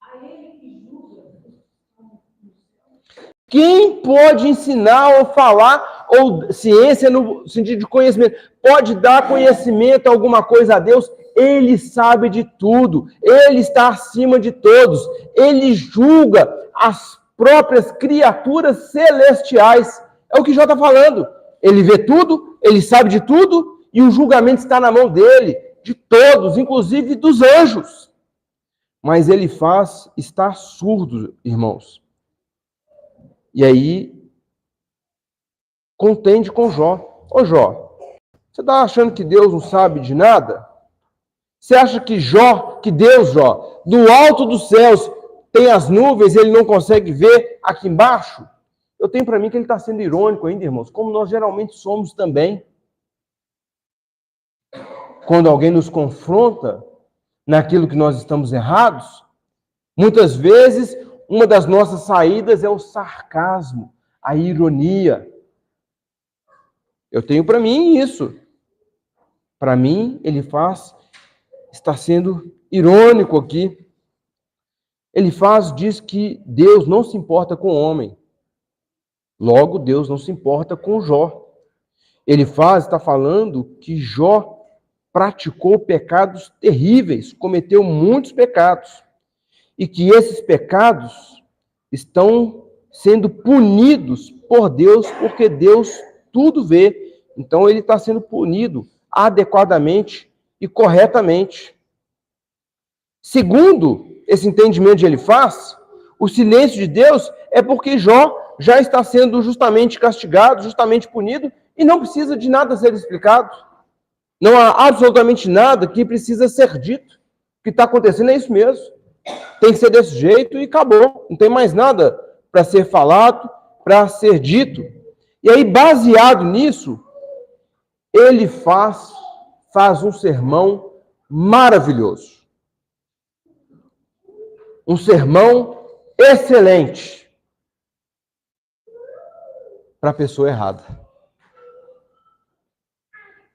B: A ele que julga.
A: Quem pode ensinar ou falar, ou ciência no sentido de conhecimento, pode dar conhecimento a alguma coisa a Deus? Ele sabe de tudo, ele está acima de todos, ele julga as próprias criaturas celestiais. É o que Jó está falando. Ele vê tudo, ele sabe de tudo, e o julgamento está na mão dele, de todos, inclusive dos anjos. Mas ele faz estar surdo, irmãos. E aí, contende com Jó. Ô Jó, você está achando que Deus não sabe de nada? Você acha que Deus, Jó, do alto dos céus, tem as nuvens e ele não consegue ver aqui embaixo? Eu tenho para mim que ele está sendo irônico ainda, irmãos, como nós geralmente somos também. Quando alguém nos confronta naquilo que nós estamos errados, muitas vezes uma das nossas saídas é o sarcasmo, a ironia. Eu tenho para mim isso. Para mim, ele está sendo irônico aqui. Ele diz que Deus não se importa com o homem. Logo, Deus não se importa com Jó. Ele está falando que Jó praticou pecados terríveis, cometeu muitos pecados. E que esses pecados estão sendo punidos por Deus, porque Deus tudo vê. Então, ele está sendo punido adequadamente e corretamente. Segundo esse entendimento que ele faz, o silêncio de Deus é porque Jó já está sendo justamente castigado, justamente punido, e não precisa de nada ser explicado. Não há absolutamente nada que precisa ser dito. O que está acontecendo é isso mesmo. Tem que ser desse jeito e acabou. Não tem mais nada para ser falado, para ser dito. E aí, baseado nisso, ele faz um sermão maravilhoso. Um sermão excelente para a pessoa errada.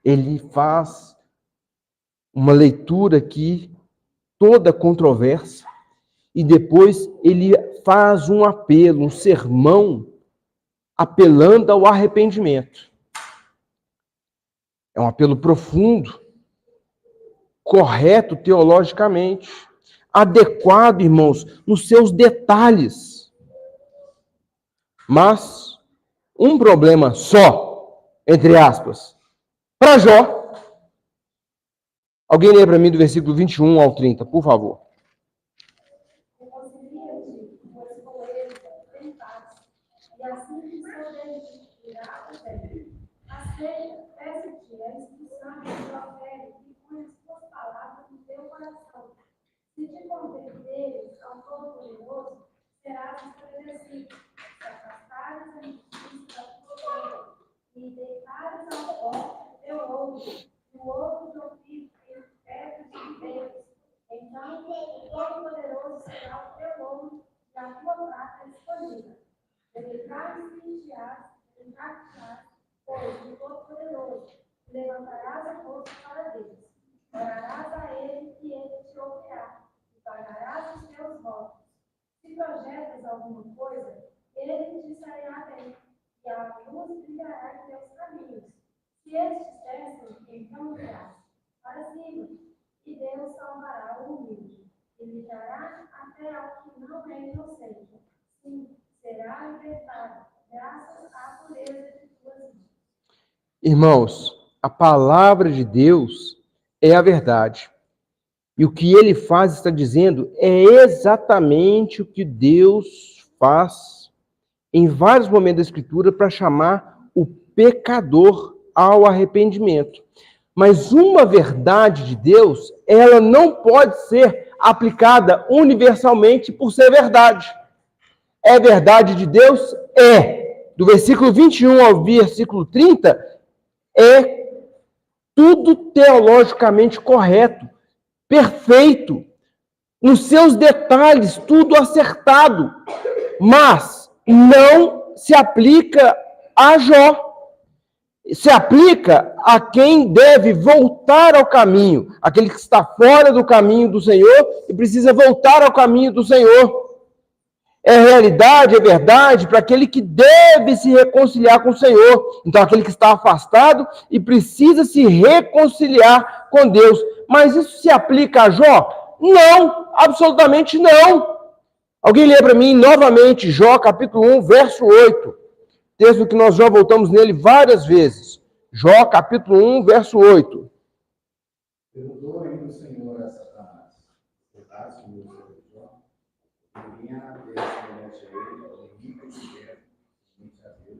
A: Ele faz uma leitura aqui toda controversa e depois ele faz um apelo, um sermão apelando ao arrependimento. É um apelo profundo, correto teologicamente, adequado, irmãos, nos seus detalhes. Mas um problema só, entre aspas, para Jó. Alguém lê para mim do versículo 21 ao 30, por favor.
B: Se te converteres ao Todo-Poderoso, serás estabelecido. Se afastares a injustiça da tua vida e deitares ao pó teu ouro, e o ouro do ofício em pedras de Deus, então o Todo-Poderoso será o teu ouro e a tua prata escolhida. Dedicar-te-ás, pois, o Todo-Poderoso, levantarás a força para Deus. Orarás a ele e ele te ouvirá. Pagarás os teus votos. Se projetas alguma coisa, ele te sairá bem, e a luz brilhará em teus caminhos. Se estes cessam, então irás para cima, e Deus salvará o humilde, e livrará até ao que não é inocente. Sim, será libertado, graças à pureza de tuas vidas.
A: Irmãos, a palavra de Deus é a verdade. E o que ele faz, está dizendo, é exatamente o que Deus faz em vários momentos da Escritura para chamar o pecador ao arrependimento. Mas uma verdade de Deus, ela não pode ser aplicada universalmente por ser verdade. É verdade de Deus? É. Do versículo 21 ao versículo 30, é tudo teologicamente correto, perfeito, nos seus detalhes, tudo acertado, mas não se aplica a Jó. Se aplica a quem deve voltar ao caminho, aquele que está fora do caminho do Senhor e precisa voltar ao caminho do Senhor. É realidade, é verdade para aquele que deve se reconciliar com o Senhor. Então, aquele que está afastado e precisa se reconciliar com Deus. Mas isso se aplica a Jó? Não, absolutamente não. Alguém lê para mim novamente Jó, capítulo 1, verso 8. Texto que nós já voltamos nele várias vezes. Jó, capítulo 1, verso 8.
D: Perguntou ainda o Senhor a Satanás: Pedaço meu servo Jó, ninguém há de semelhante a ele, ninguém considera, somente a Deus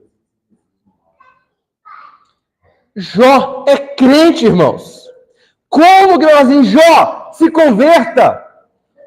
D: e
A: Jó é crente, irmãos. Como que nós dizemos, Jó, se converta?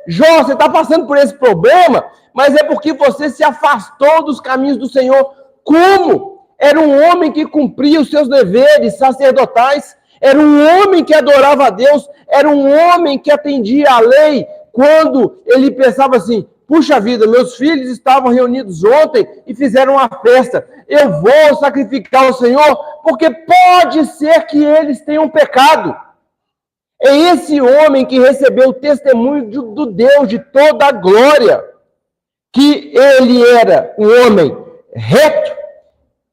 A: Jó, você está passando por esse problema, mas é porque você se afastou dos caminhos do Senhor. Como? Era um homem que cumpria os seus deveres sacerdotais, era um homem que adorava a Deus, era um homem que atendia à lei, quando ele pensava assim, puxa vida, meus filhos estavam reunidos ontem e fizeram uma festa, eu vou sacrificar ao Senhor, porque pode ser que eles tenham pecado. É esse homem que recebeu o testemunho do Deus de toda a glória, que ele era um homem reto,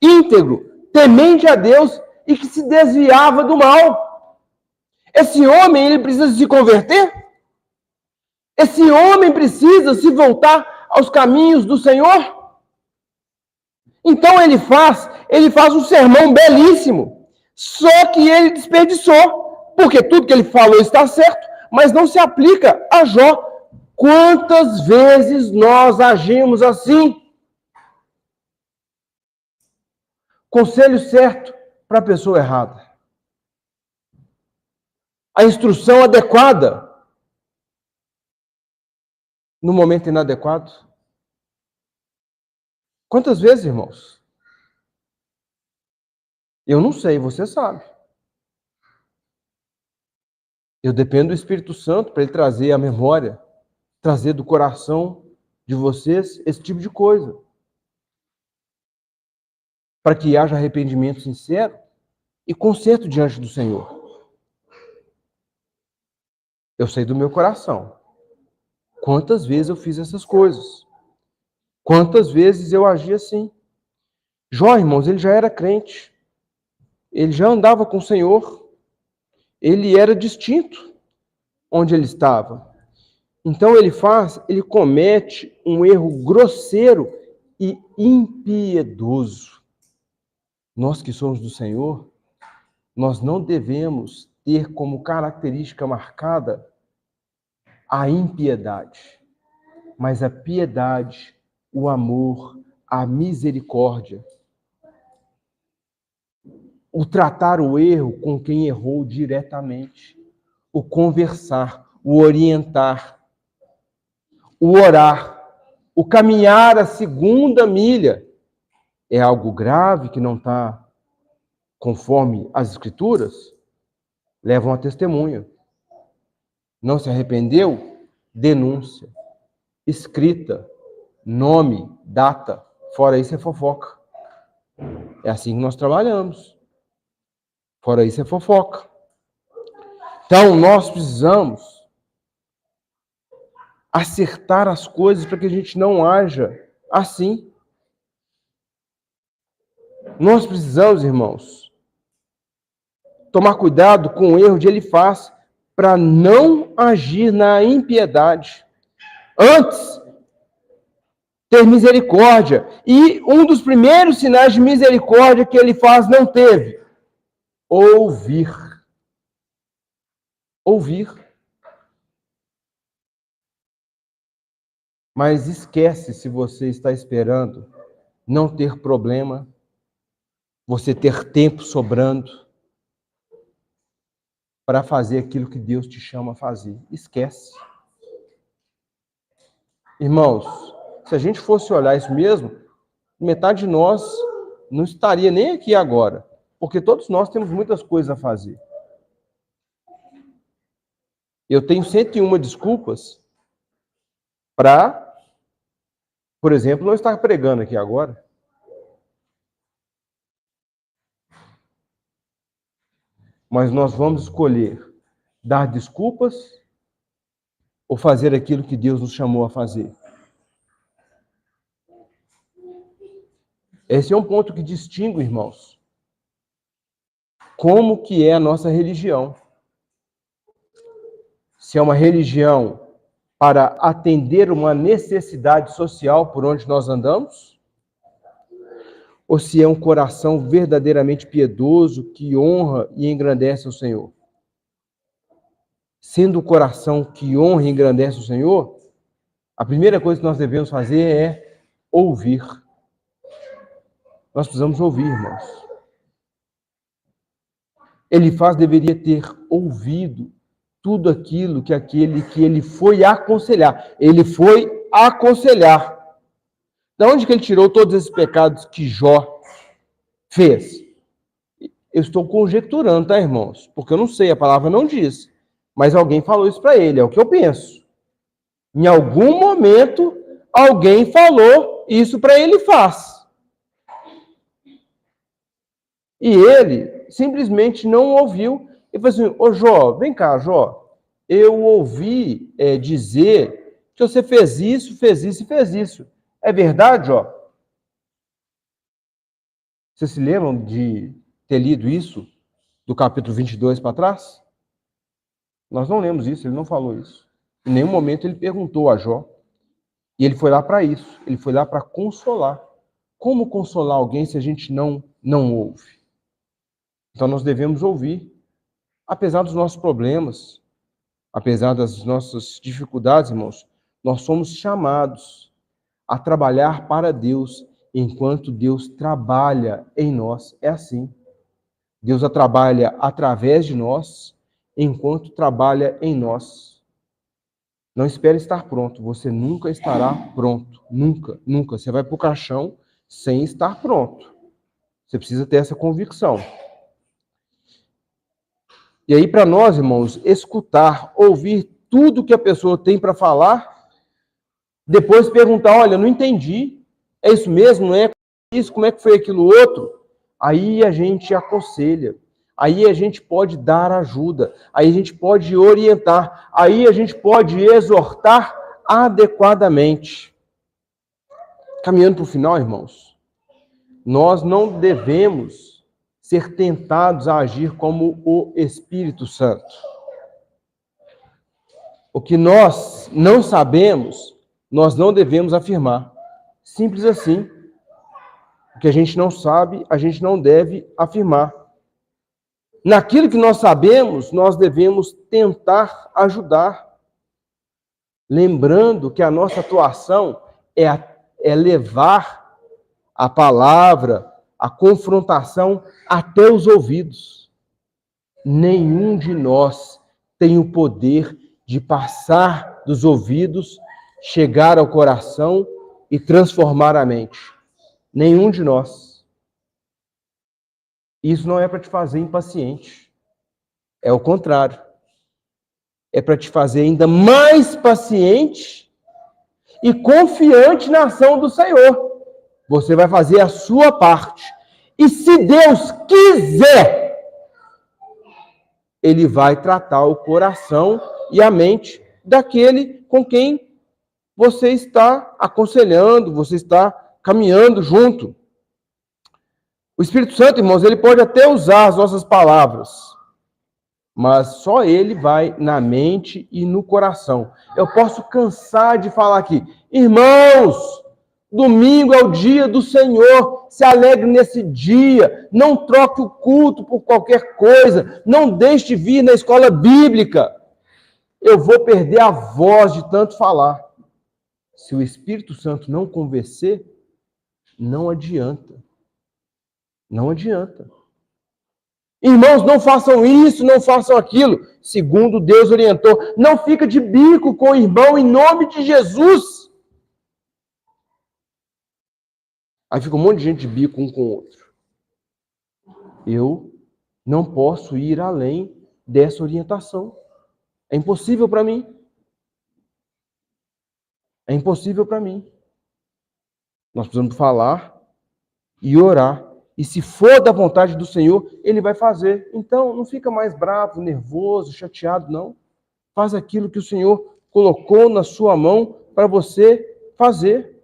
A: íntegro, temente a Deus e que se desviava do mal. Esse homem, ele precisa se converter? Esse homem precisa se voltar aos caminhos do Senhor? Então ele faz um sermão belíssimo, só que ele desperdiçou. Porque tudo que ele falou está certo, mas não se aplica a Jó. Quantas vezes nós agimos assim? Conselho certo para a pessoa errada. A instrução adequada no momento inadequado. Quantas vezes, irmãos? Eu não sei, você sabe. Eu dependo do Espírito Santo para ele trazer a memória, trazer do coração de vocês esse tipo de coisa. Para que haja arrependimento sincero e conserto diante do Senhor. Eu sei do meu coração. Quantas vezes eu fiz essas coisas? Quantas vezes eu agi assim? Jó, irmãos, ele já era crente. Ele já andava com o Senhor. Ele era distinto onde ele estava. Então ele comete um erro grosseiro e impiedoso. Nós que somos do Senhor, nós não devemos ter como característica marcada a impiedade, mas a piedade, o amor, a misericórdia. O tratar o erro com quem errou diretamente, o conversar, o orientar, o orar, o caminhar a segunda milha. É algo grave que não está conforme as Escrituras? Levam a testemunha. Não se arrependeu? Denúncia. Escrita, nome, data. Fora isso é fofoca. É assim que nós trabalhamos. Fora isso é fofoca. Então, nós precisamos acertar as coisas para que a gente não haja assim. Nós precisamos, irmãos, tomar cuidado com o erro de Elifaz para não agir na impiedade. Antes, ter misericórdia. E um dos primeiros sinais de misericórdia que Elifaz não teve, ouvir. Ouvir. Mas esquece se você está esperando não ter problema, você ter tempo sobrando para fazer aquilo que Deus te chama a fazer. Esquece. Irmãos, se a gente fosse olhar isso mesmo, metade de nós não estaria nem aqui agora, porque todos nós temos muitas coisas a fazer. Eu tenho 101 desculpas para, por exemplo, não estar pregando aqui agora. Mas nós vamos escolher dar desculpas ou fazer aquilo que Deus nos chamou a fazer. Esse é um ponto que distingue, irmãos, como que é a nossa religião. Se é uma religião para atender uma necessidade social por onde nós andamos, ou se é um coração verdadeiramente piedoso que honra e engrandece o Senhor. Sendo o coração que honra e engrandece o Senhor, a primeira coisa que nós devemos fazer é ouvir. Nós precisamos ouvir, irmãos. Elifaz deveria ter ouvido tudo aquilo que ele foi aconselhar. Ele foi aconselhar. Da onde que ele tirou todos esses pecados que Jó fez? Eu estou conjecturando, tá, irmãos? Porque eu não sei, a palavra não diz. Mas alguém falou isso para ele, é o que eu penso. Em algum momento, alguém falou isso para Elifaz. E ele simplesmente não ouviu. Ele falou assim, ô Jó, vem cá, Jó. Eu ouvi dizer que você fez isso e fez isso. É verdade, Jó? Vocês se lembram de ter lido isso do capítulo 22 para trás? Nós não lemos isso, ele não falou isso. Em nenhum momento ele perguntou a Jó. E ele foi lá para isso. Ele foi lá para consolar. Como consolar alguém se a gente não ouve? Então nós devemos ouvir. Apesar dos nossos problemas, apesar das nossas dificuldades, irmãos, nós somos chamados a trabalhar para Deus enquanto Deus trabalha em nós. É assim. Deus trabalha através de nós enquanto trabalha em nós. Não espere estar pronto. Você nunca estará pronto. Nunca, nunca. Você vai para o caixão sem estar pronto. Você precisa ter essa convicção. E aí, para nós, irmãos, escutar, ouvir tudo que a pessoa tem para falar, depois perguntar, olha, não entendi, é isso mesmo, não é isso, como é que foi aquilo outro? Aí a gente aconselha, aí a gente pode dar ajuda, aí a gente pode orientar, aí a gente pode exortar adequadamente. Caminhando para o final, irmãos, nós não devemos ser tentados a agir como o Espírito Santo. O que nós não sabemos, nós não devemos afirmar. Simples assim. O que a gente não sabe, a gente não deve afirmar. Naquilo que nós sabemos, nós devemos tentar ajudar. Lembrando que a nossa atuação é levar a palavra, a confrontação até os ouvidos. Nenhum de nós tem o poder de passar dos ouvidos, chegar ao coração e transformar a mente. Nenhum de nós. Isso não é para te fazer impaciente. É o contrário. É para te fazer ainda mais paciente e confiante na ação do Senhor. Você vai fazer a sua parte. E se Deus quiser, Ele vai tratar o coração e a mente daquele com quem você está aconselhando, você está caminhando junto. O Espírito Santo, irmãos, ele pode até usar as nossas palavras, mas só ele vai na mente e no coração. Eu posso cansar de falar aqui, irmãos, domingo é o dia do Senhor, se alegre nesse dia, não troque o culto por qualquer coisa, não deixe de vir na escola bíblica. Eu vou perder a voz de tanto falar. Se o Espírito Santo não convencer, não adianta. Não adianta. Irmãos, não façam isso, não façam aquilo, segundo Deus orientou. Não fica de bico com o irmão em nome de Jesus. Aí fica um monte de gente de bico um com o outro. Eu não posso ir além dessa orientação. É impossível para mim. É impossível para mim. Nós precisamos falar e orar. E se for da vontade do Senhor, Ele vai fazer. Então, não fica mais bravo, nervoso, chateado, não. Faz aquilo que o Senhor colocou na sua mão para você fazer.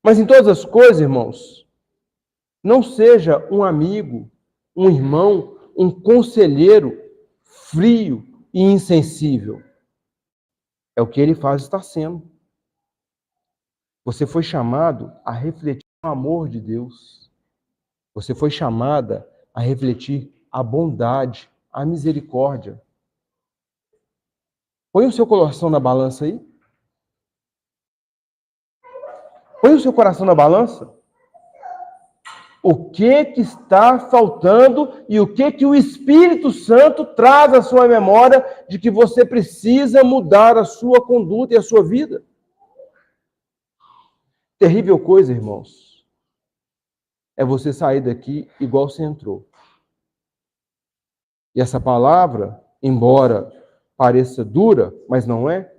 A: Mas em todas as coisas, irmãos, não seja um amigo, um irmão, um conselheiro frio e insensível. É o que ele faz estar sendo. Você foi chamado a refletir o amor de Deus. Você foi chamada a refletir a bondade, a misericórdia. Põe o seu coração na balança aí. Põe o seu coração na balança. O que está faltando e o que o Espírito Santo traz à sua memória de que você precisa mudar a sua conduta e a sua vida? Terrível coisa, irmãos, é você sair daqui igual você entrou. E essa palavra, embora pareça dura, mas não é,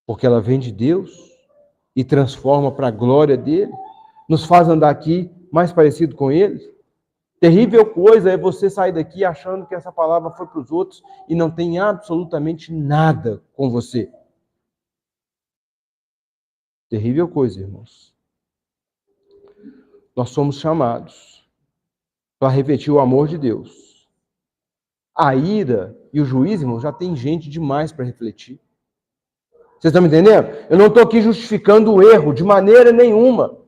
A: porque ela vem de Deus e transforma para a glória dele, nos faz andar aqui mais parecido com ele. Terrível coisa é você sair daqui achando que essa palavra foi para os outros e não tem absolutamente nada com você. Terrível coisa, irmãos. Nós somos chamados para refletir o amor de Deus. A ira e o juízo, irmãos, já tem gente demais para refletir. Vocês estão me entendendo? Eu não estou aqui justificando o erro de maneira nenhuma.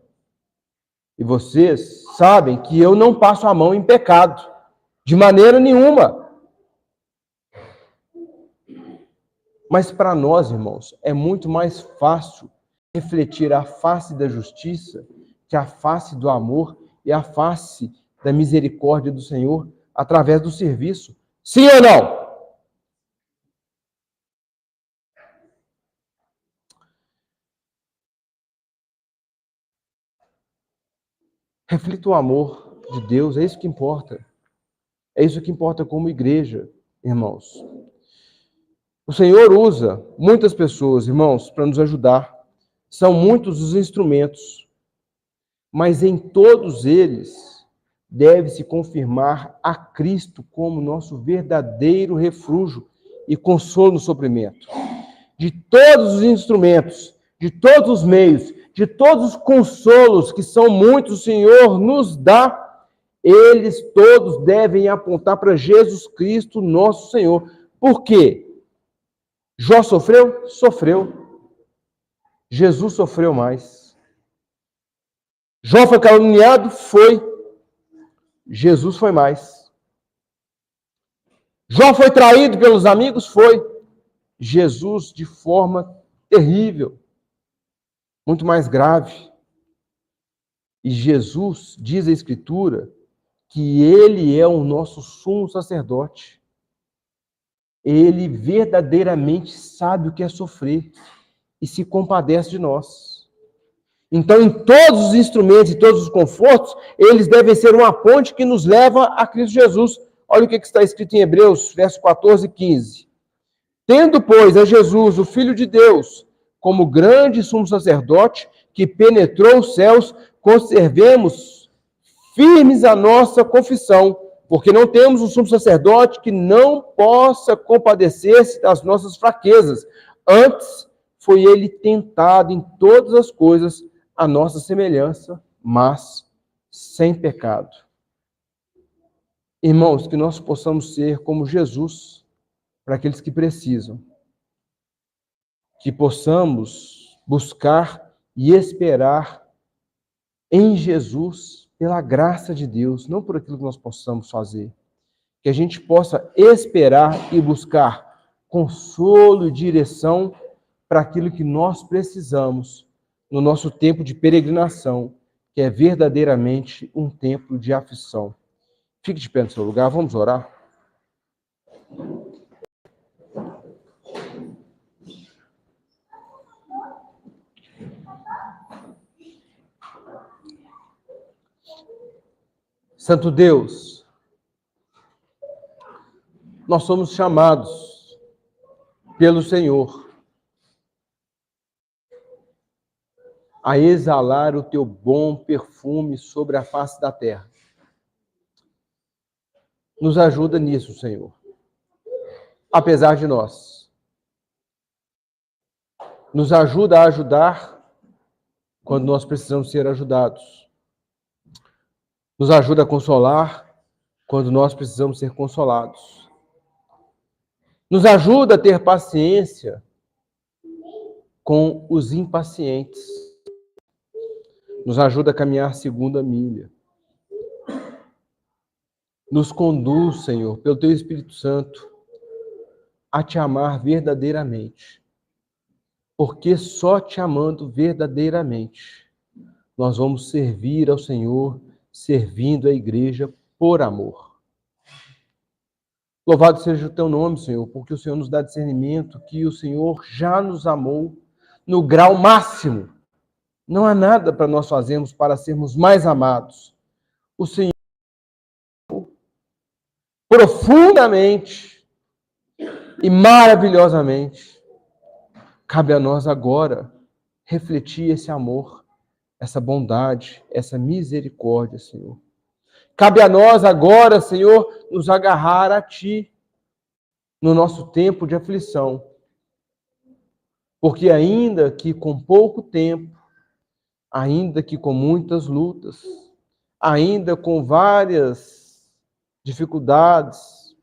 A: E vocês sabem que eu não passo a mão em pecado. De maneira nenhuma. Mas para nós, irmãos, é muito mais fácil refletir a face da justiça que a face do amor e a face da misericórdia do Senhor através do serviço. Sim ou não? Reflita o amor de Deus, é isso que importa. É isso que importa como igreja, irmãos. O Senhor usa muitas pessoas, irmãos, para nos ajudar. São muitos os instrumentos, mas em todos eles deve-se confirmar a Cristo como nosso verdadeiro refúgio e consolo no sofrimento. De todos os instrumentos, de todos os meios, de todos os consolos que são muitos o Senhor nos dá, eles todos devem apontar para Jesus Cristo, nosso Senhor. Por quê? Jó sofreu? Sofreu. Jesus sofreu mais. Jó foi caluniado? Foi. Jesus foi mais. Jó foi traído pelos amigos? Foi. Jesus de forma terrível, muito mais grave. E Jesus, diz a Escritura, que ele é o nosso sumo sacerdote. Ele verdadeiramente sabe o que é sofrer e se compadece de nós. Então, em todos os instrumentos e todos os confortos, eles devem ser uma ponte que nos leva a Cristo Jesus. Olha o que está escrito em Hebreus, versos 14 e 15. Tendo, pois, a Jesus, o Filho de Deus, como grande sumo sacerdote, que penetrou os céus, conservemos firmes a nossa confissão, porque não temos um sumo sacerdote que não possa compadecer-se das nossas fraquezas. Antes, foi ele tentado em todas as coisas, a nossa semelhança, mas sem pecado. Irmãos, que nós possamos ser como Jesus para aqueles que precisam. Que possamos buscar e esperar em Jesus pela graça de Deus, não por aquilo que nós possamos fazer. Que a gente possa esperar e buscar consolo e direção para aquilo que nós precisamos no nosso tempo de peregrinação, que é verdadeiramente um tempo de aflição. Fique de pé no seu lugar, vamos orar. Santo Deus, nós somos chamados pelo Senhor a exalar o teu bom perfume sobre a face da terra. Nos ajuda nisso, Senhor. Apesar de nós. Nos ajuda a ajudar quando nós precisamos ser ajudados. Nos ajuda a consolar quando nós precisamos ser consolados. Nos ajuda a ter paciência com os impacientes. Nos ajuda a caminhar segunda milha. Nos conduz, Senhor, pelo Teu Espírito Santo, a Te amar verdadeiramente. Porque só Te amando verdadeiramente, nós vamos servir ao Senhor, servindo a igreja por amor. Louvado seja o Teu nome, Senhor, porque o Senhor nos dá discernimento que o Senhor já nos amou no grau máximo. Não há nada para nós fazermos para sermos mais amados. O Senhor profundamente e maravilhosamente. Cabe a nós agora refletir esse amor, essa bondade, essa misericórdia, Senhor. Cabe a nós agora, Senhor, nos agarrar a Ti no nosso tempo de aflição. Porque ainda que com pouco tempo, ainda que com muitas lutas, ainda com várias dificuldades,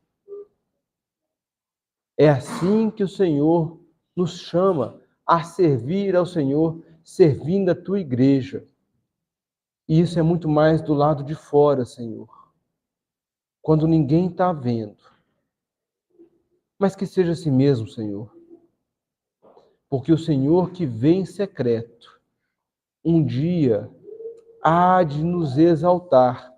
A: é assim que o Senhor nos chama a servir ao Senhor, servindo a Tua igreja. E isso é muito mais do lado de fora, Senhor. Quando ninguém está vendo. Mas que seja assim mesmo, Senhor. Porque o Senhor que vem em secreto, um dia há de nos exaltar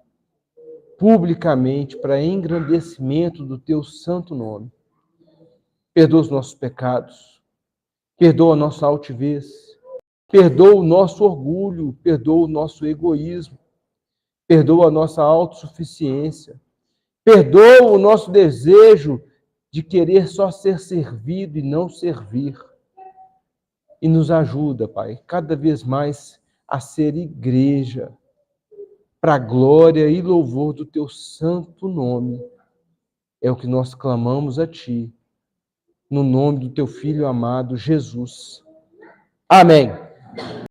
A: publicamente para engrandecimento do Teu santo nome. Perdoa os nossos pecados, perdoa a nossa altivez, perdoa o nosso orgulho, perdoa o nosso egoísmo, perdoa a nossa autossuficiência, perdoa o nosso desejo de querer só ser servido e não servir. E nos ajuda, Pai, cada vez mais a ser igreja, para a glória e louvor do Teu santo nome. É o que nós clamamos a Ti, no nome do Teu Filho amado, Jesus. Amém.